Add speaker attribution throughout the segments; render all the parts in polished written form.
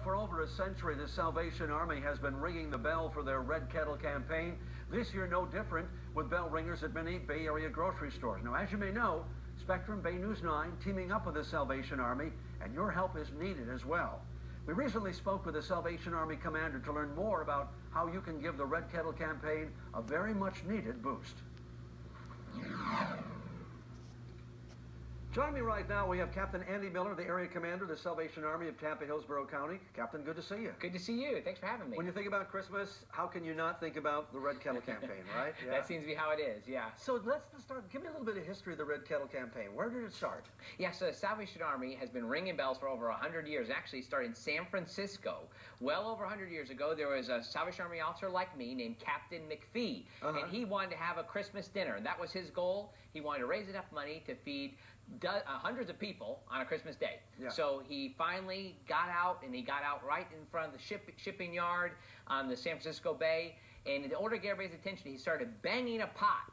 Speaker 1: for over a century, the Salvation Army has been ringing the bell for their Red Kettle campaign. This year, no different, with bell ringers at many Bay Area grocery stores. Now, as you may know, Spectrum Bay News 9 teaming up with the Salvation Army, and your help is needed as well. We recently spoke with the Salvation Army commander to learn more about how you can give the Red Kettle campaign a very much needed boost. Joining me right now, we have Captain Andy Miller, the area commander of the Salvation Army of Tampa, Hillsborough County. Captain, good to see you.
Speaker 2: Good to see you. Thanks for having me.
Speaker 1: When you think about Christmas, how can you not think about the Red Kettle campaign, right?
Speaker 2: Yeah. That seems to be how it is, yeah.
Speaker 1: So let's start. Give me a little bit of history of the Red Kettle campaign. Where did it start?
Speaker 2: Yeah, so the Salvation Army has been ringing bells for over 100 years. Actually, it started in San Francisco. Well over 100 years ago, there was a Salvation Army officer like me named Captain McPhee, and he wanted to have a Christmas dinner. That was his goal. He wanted to raise enough money to feed hundreds of people on a Christmas day. Yeah. So he finally got out, and he got out right in front of the shipping yard on the San Francisco Bay, and in order to get everybody's attention, he started banging a pot.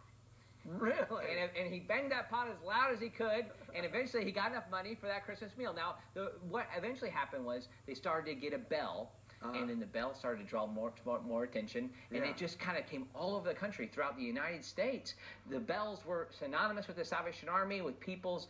Speaker 1: Really?
Speaker 2: And he banged that pot as loud as he could, and eventually he got enough money for that Christmas meal. Now, what eventually happened was they started to get a bell, and then the bell started to draw more attention, and it just kind of came all over the country, throughout the United States. The bells were synonymous with the Salvation Army, with people's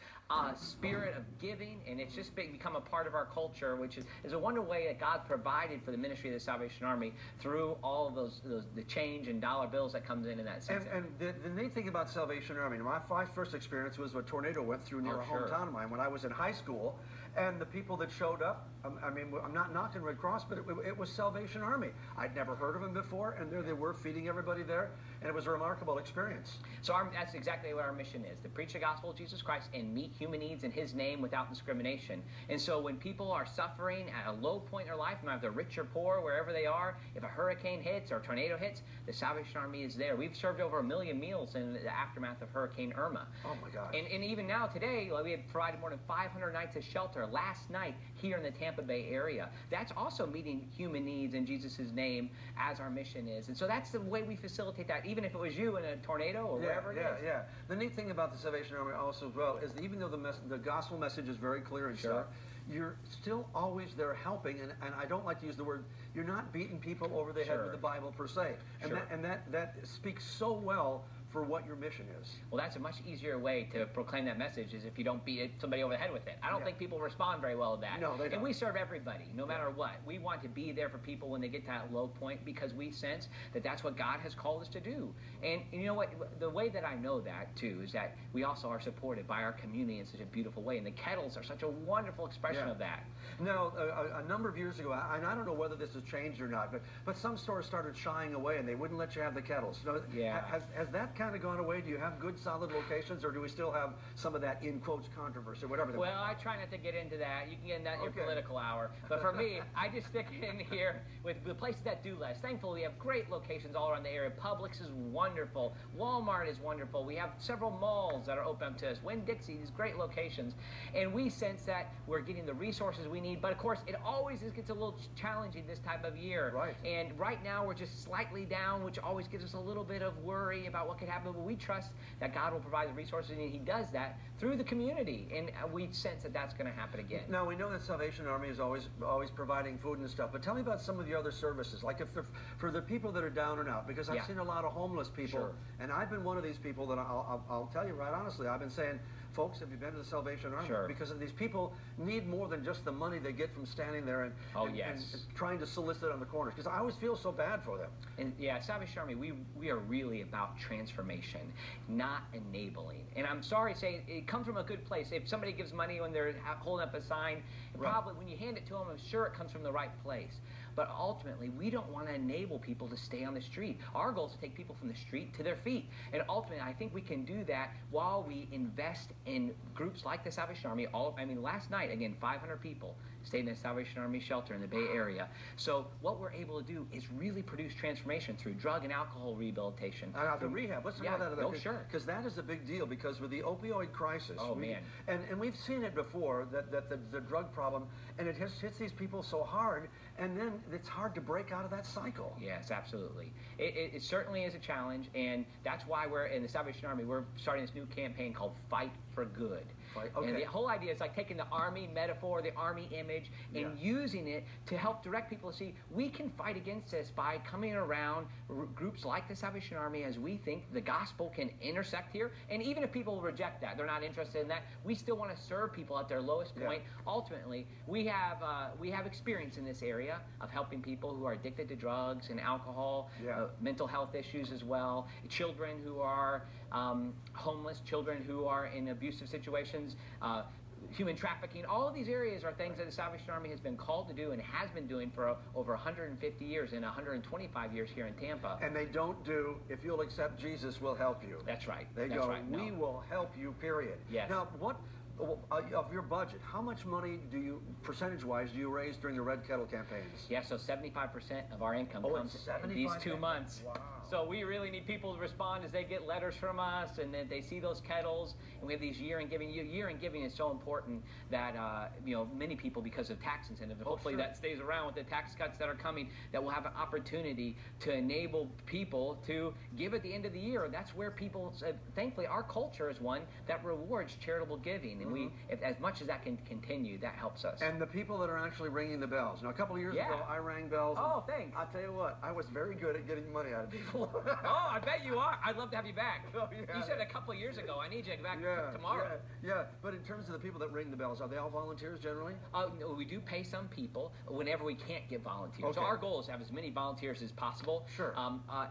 Speaker 2: spirit of giving, and it's just become a part of our culture, which is a wonderful way that God provided for the ministry of the Salvation Army through all of the change and dollar bills that comes in that sense.
Speaker 1: And the neat thing about Salvation Army, my first experience was a tornado went through near a hometown of mine when I was in high school, and the people that showed up, I mean, I'm not knocking Red Cross, but it was Salvation Army. I'd never heard of them before, and there they were feeding everybody there, and it was a remarkable experience.
Speaker 2: So that's exactly what our mission is, to preach the gospel of Jesus Christ and meet human needs in His name without discrimination. And so when people are suffering at a low point in their life, no matter if they're rich or poor, wherever they are, if a hurricane hits or a tornado hits, the Salvation Army is there. We've served over 1 million meals in the aftermath of Hurricane Irma.
Speaker 1: Oh my gosh.
Speaker 2: And even now, today, we have provided more than 500 nights of shelter last night here in the Tampa Bay area. That's also meeting human needs in Jesus' name, as our mission is. And so that's the way we facilitate that, even if it was you in a tornado or wherever it is.
Speaker 1: Yeah. The neat thing about the Salvation Army also as well is that even though the gospel message is very clear and stuff, you're still always there helping, and I don't like to use the word, you're not beating people over the head with the Bible per se. And that speaks so well for what your mission is.
Speaker 2: Well, that's a much easier way to proclaim that message, is if you don't beat somebody over the head with it. I don't think people respond very well to that.
Speaker 1: No, they don't.
Speaker 2: And we serve everybody, no matter what. We want to be there for people when they get to that low point, because we sense that that's what God has called us to do. And you know what? The way that I know that, too, is that we also are supported by our community in such a beautiful way. And the Kettles are such a wonderful expression of that.
Speaker 1: Now, a number of years ago, and I don't know whether this has changed or not, but some stores started shying away, and they wouldn't let you have the Kettles. So has that kind of gone away? Do you have good, solid locations, or do we still have some of that, in quotes, controversy, whatever?
Speaker 2: Well, I try not to get into that. You can get in that in your political hour. But for me, I just stick in here with the places that do less. Thankfully, we have great locations all around the area. Publix is wonderful. Walmart is wonderful. We have several malls that are open up to us. Winn-Dixie, these great locations. And we sense that we're getting the resources we need. But, of course, it always gets a little challenging this time of year.
Speaker 1: Right.
Speaker 2: And right now, we're just slightly down, which always gives us a little bit of worry about what could happen. But we trust that God will provide the resources, and He does that through the community. And we sense that that's going to happen again.
Speaker 1: Now, we know that Salvation Army is always providing food and stuff. But tell me about some of the other services, like for the people that are down and out, because I've seen a lot of homeless people, and I've been one of these people that I'll tell you right honestly, I've been saying, folks, have you been to the Salvation Army? Because these people need more than just the money they get from standing there and trying to solicit on the corners, because I always feel so bad for them.
Speaker 2: And Salvation Army, we are really about transformation, not enabling. And I'm sorry to say, it comes from a good place. If somebody gives money when they're holding up a sign, probably when you hand it to them, I'm sure it comes from the right place. But ultimately, we don't want to enable people to stay on the street. Our goal is to take people from the street to their feet. And ultimately, I think we can do that while we invest in groups like the Salvation Army. Last night, again, 500 people stayed in a Salvation Army shelter in the Bay Area. So what we're able to do is really produce transformation through drug and alcohol rehabilitation.
Speaker 1: The rehab, let's talk about that.
Speaker 2: Oh, sure.
Speaker 1: Because that is a big deal, because with the opioid crisis, and we've seen it before, that the drug problem, and it hits these people so hard, and then it's hard to break out of that cycle.
Speaker 2: Yes, absolutely. It certainly is a challenge, and that's why we're in the Salvation Army. We're starting this new campaign called Fight for Good.
Speaker 1: Okay.
Speaker 2: And the whole idea is like taking the Army metaphor, the Army image, and using it to help direct people to see we can fight against this by coming around groups like the Salvation Army as we think the gospel can intersect here. And even if people reject that, they're not interested in that, we still want to serve people at their lowest point. Ultimately, we have experience in this area of helping people who are addicted to drugs and alcohol, mental health issues as well, children who are homeless, children who are in abusive situations, human trafficking. All of these areas are things that the Salvation Army has been called to do and has been doing for over 150 years and 125 years here in Tampa.
Speaker 1: And they don't do, if you'll accept Jesus, we'll help you.
Speaker 2: That's right.
Speaker 1: They
Speaker 2: That's
Speaker 1: go,
Speaker 2: right.
Speaker 1: we will help you, period.
Speaker 2: Yes.
Speaker 1: Now, what of your budget, how much money do you, percentage-wise, do you raise during the Red Kettle campaigns?
Speaker 2: Yeah, so 75% of our income comes in these 2 months.
Speaker 1: Wow.
Speaker 2: So we really need people to respond as they get letters from us and then they see those kettles. And we have these year-end giving. Year-end giving is so important that many people, because of tax incentives, hopefully that stays around with the tax cuts that are coming, that will have an opportunity to enable people to give at the end of the year. That's where people, thankfully, our culture is one that rewards charitable giving. And if as much as that can continue, that helps us.
Speaker 1: And the people that are actually ringing the bells. Now, a couple of years ago, I rang bells.
Speaker 2: Oh, thanks.
Speaker 1: I'll tell you what, I was very good at getting money out of people.
Speaker 2: Oh, I bet you are. I'd love to have you back.
Speaker 1: Oh, yeah.
Speaker 2: You said a couple of years ago, I need you back tomorrow.
Speaker 1: Yeah, but in terms of the people that ring the bells, are they all volunteers generally?
Speaker 2: No, we do pay some people whenever we can't get volunteers.
Speaker 1: Okay.
Speaker 2: So our goal is to have as many volunteers as possible.
Speaker 1: Sure.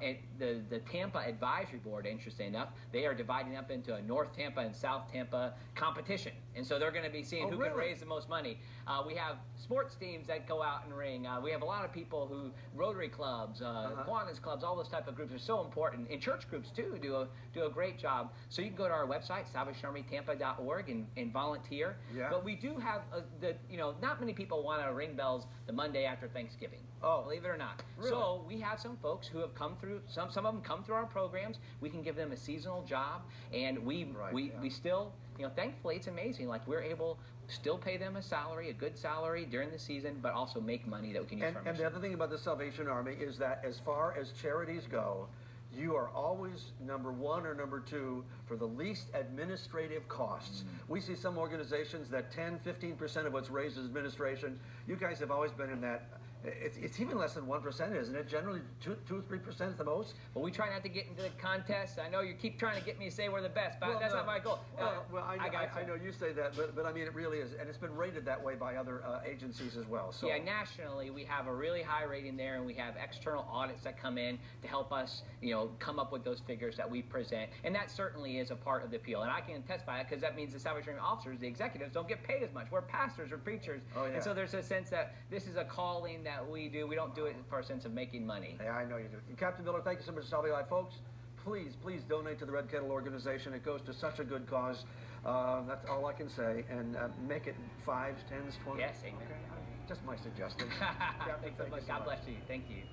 Speaker 2: And the Tampa Advisory Board, interesting enough, they are dividing up into a North Tampa and South Tampa competition. And so they're going to be seeing who can raise the most money. We have sports teams that go out and ring. We have a lot of people who, Rotary clubs, Kiwanis clubs, all those type of groups are so important. And church groups, too, do a great job. So you can go to our website, salvationarmytampa.org, and volunteer. Yeah. But we do have, not many people want to ring bells the Monday after Thanksgiving. Oh. Believe it or not. Really? So we have some folks who have come through, some of them come through our programs. We can give them a seasonal job, and we still, thankfully it's amazing. Like we're able to still pay them a salary, a good salary during the season, but also make money that we can use for our mission.
Speaker 1: And the other thing about the Salvation Army is that as far as charities go, you are always number one or number two for the least administrative costs. We see some organizations that 10-15% of what's raised is administration. You guys have always been in that. It's even less than 1%, isn't it? Generally, 2-3% is the most.
Speaker 2: Well, we try not to get into the contest. I know you keep trying to get me to say we're the best, but that's not my goal.
Speaker 1: I know you say that, but I mean it really is, and it's been rated that way by other agencies as well. So.
Speaker 2: Yeah, nationally we have a really high rating there, and we have external audits that come in to help us, come up with those figures that we present, and that certainly is a part of the appeal. And I can testify that because that means the Salvation Army officers, the executives, don't get paid as much. We're pastors or preachers, and so there's a sense that this is a calling that we do. We don't do it for a sense of making money.
Speaker 1: Yeah, I know you do. And Captain Miller, thank you so much, Salve Life. Folks, please donate to the Red Kettle organization. It goes to such a good cause. That's all I can say. And make it 5s, 10s, 20s.
Speaker 2: Yes, amen.
Speaker 1: Okay. Just my suggestion.
Speaker 2: Thanks so much. God bless you. Thank you.